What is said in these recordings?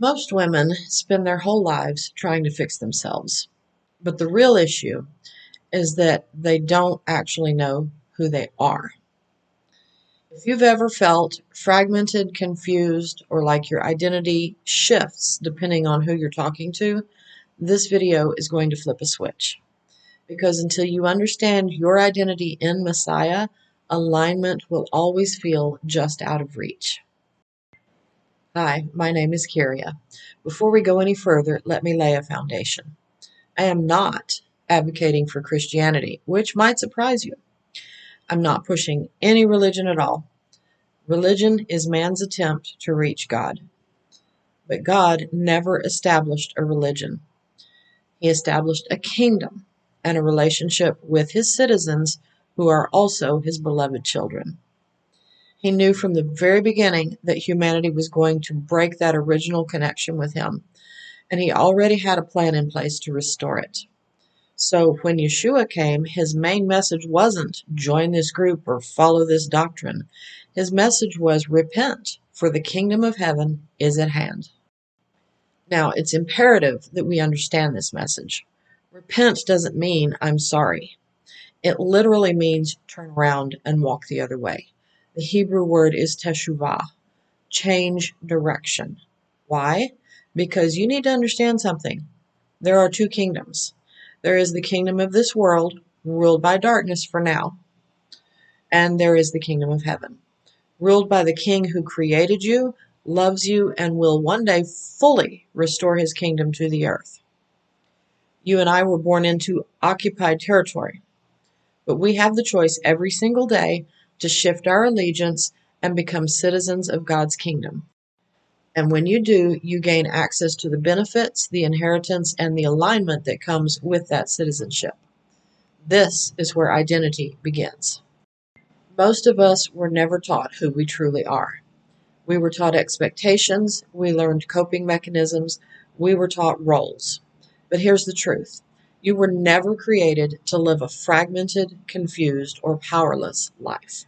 Most women spend their whole lives trying to fix themselves, but the real issue is that they don't actually know who they are. If you've ever felt fragmented, confused, or like your identity shifts depending on who you're talking to, this video is going to flip a switch. Because until you understand your identity in Messiah, alignment will always feel just out of reach. Hi, my name is Kyria. Before we go any further, let me lay a foundation. I am not advocating for Christianity, which might surprise you. I'm not pushing any religion at all. Religion is man's attempt to reach God. But God never established a religion. He established a kingdom and a relationship with his citizens who are also his beloved children. He knew from the very beginning that humanity was going to break that original connection with him, and he already had a plan in place to restore it. So when Yeshua came, his main message wasn't join this group or follow this doctrine. His message was repent, for the kingdom of heaven is at hand. Now, it's imperative that we understand this message. Repent doesn't mean I'm sorry. It literally means turn around and walk the other way. The Hebrew word is teshuvah, change direction. Why? Because you need to understand something. There are two kingdoms. There is the kingdom of this world, ruled by darkness for now, and there is the kingdom of heaven, ruled by the King who created you, loves you, and will one day fully restore his kingdom to the earth. You and I were born into occupied territory, but we have the choice every single day to shift our allegiance and become citizens of God's kingdom. And when you do, you gain access to the benefits, the inheritance, and the alignment that comes with that citizenship. This is where identity begins. Most of us were never taught who we truly are. We were taught expectations, we learned coping mechanisms, we were taught roles. But here's the truth. You were never created to live a fragmented, confused, or powerless life.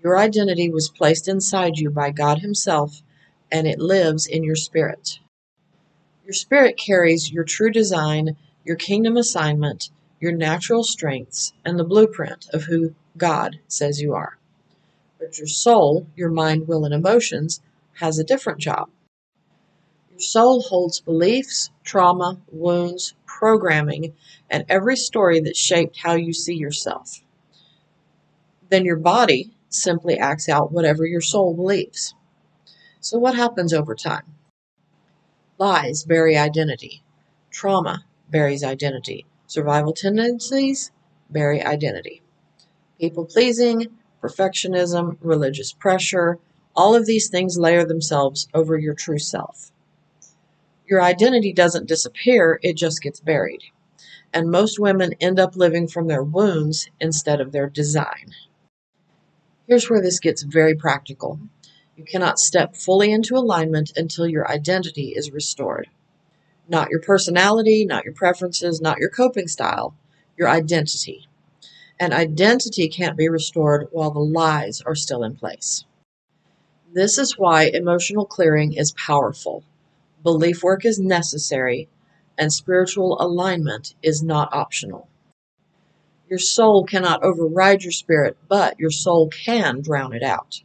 Your identity was placed inside you by God himself, and it lives in your spirit. Your spirit carries your true design, your kingdom assignment, your natural strengths, and the blueprint of who God says you are. But your soul, your mind, will, and emotions has a different job. Your soul holds beliefs, trauma, wounds, programming, and every story that shaped how you see yourself. Then your body simply acts out whatever your soul believes. So what happens over time? Lies bury identity. Trauma buries identity. Survival tendencies bury identity. People-pleasing, perfectionism, religious pressure, all of these things layer themselves over your true self. Your identity doesn't disappear, it just gets buried. And most women end up living from their wounds instead of their design. Here's where this gets very practical. You cannot step fully into alignment until your identity is restored. Not your personality, not your preferences, not your coping style, your identity. And identity can't be restored while the lies are still in place. This is why emotional clearing is powerful. Belief work is necessary, and spiritual alignment is not optional. Your soul cannot override your spirit, but your soul can drown it out.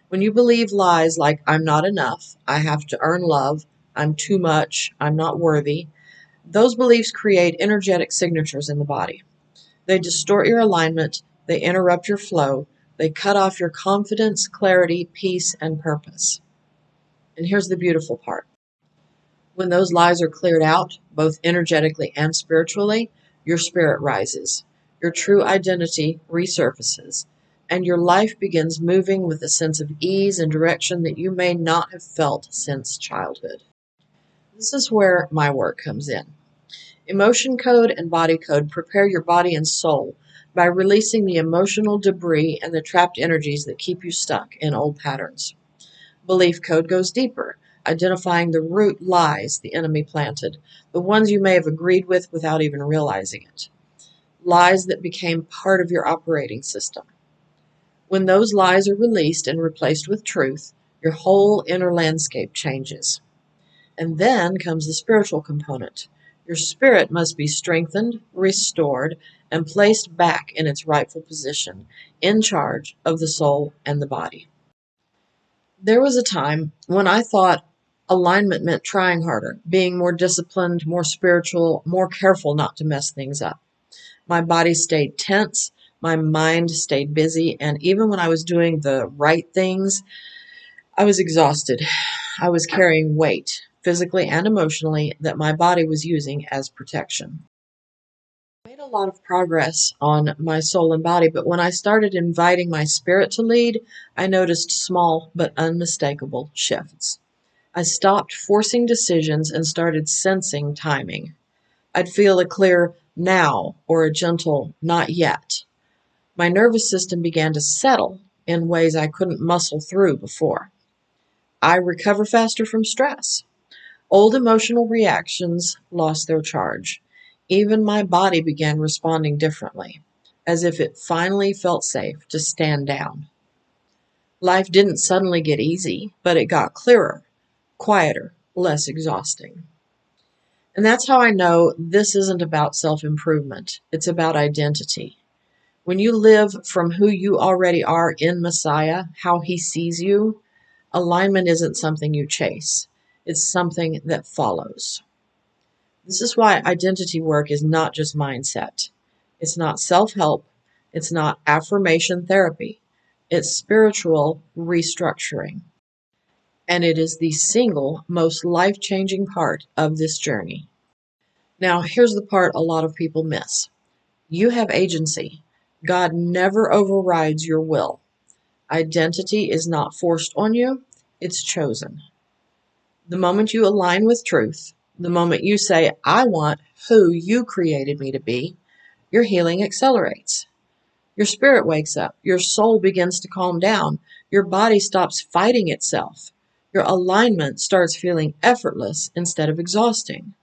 When you believe lies like I'm not enough, I have to earn love, I'm too much, I'm not worthy, those beliefs create energetic signatures in the body. They distort your alignment, they interrupt your flow, they cut off your confidence, clarity, peace, and purpose. And here's the beautiful part. When those lies are cleared out, both energetically and spiritually, your spirit rises. Your true identity resurfaces, and your life begins moving with a sense of ease and direction that you may not have felt since childhood. This is where my work comes in. Emotion code and body code prepare your body and soul by releasing the emotional debris and the trapped energies that keep you stuck in old patterns. Belief code goes deeper, identifying the root lies the enemy planted, the ones you may have agreed with without even realizing it. Lies that became part of your operating system. When those lies are released and replaced with truth, your whole inner landscape changes. And then comes the spiritual component. Your spirit must be strengthened, restored, and placed back in its rightful position, in charge of the soul and the body. There was a time when I thought alignment meant trying harder, being more disciplined, more spiritual, more careful not to mess things up. My body stayed tense, my mind stayed busy, and even when I was doing the right things, I was exhausted. I was carrying weight, physically and emotionally, that my body was using as protection. I made a lot of progress on my soul and body, but when I started inviting my spirit to lead, I noticed small but unmistakable shifts. I stopped forcing decisions and started sensing timing. I'd feel a clear now or a gentle not yet. My nervous system began to settle in ways I couldn't muscle through before. I recover faster from stress. Old emotional reactions lost their charge. Even my body began responding differently, as if it finally felt safe to stand down. Life didn't suddenly get easy, but it got clearer, quieter, less exhausting. And that's how I know this isn't about self-improvement. It's about identity. When you live from who you already are in Messiah, how he sees you, alignment isn't something you chase. It's something that follows. This is why identity work is not just mindset. It's not self-help. It's not affirmation therapy. It's spiritual restructuring. And it is the single most life-changing part of this journey. Now, here's the part a lot of people miss. You have agency. God never overrides your will. Identity is not forced on you, it's chosen. The moment you align with truth, the moment you say, I want who you created me to be, your healing accelerates. Your spirit wakes up. Your soul begins to calm down. Your body stops fighting itself. Your alignment starts feeling effortless instead of exhausting.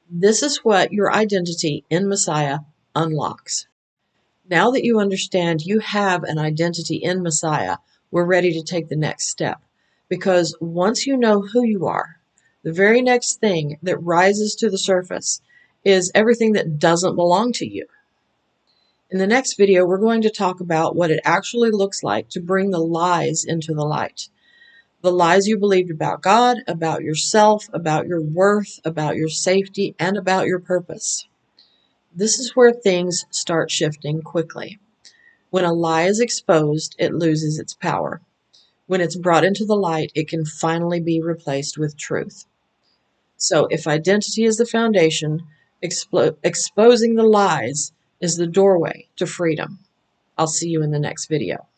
This is what your identity in Messiah unlocks. Now that you understand you have an identity in Messiah, we're ready to take the next step. Because once you know who you are, the very next thing that rises to the surface is everything that doesn't belong to you. In the next video, we're going to talk about what it actually looks like to bring the lies into the light. The lies you believed about God, about yourself, about your worth, about your safety, and about your purpose. This is where things start shifting quickly. When a lie is exposed, it loses its power. When it's brought into the light, it can finally be replaced with truth. So if identity is the foundation, exposing the lies is the doorway to freedom. I'll see you in the next video.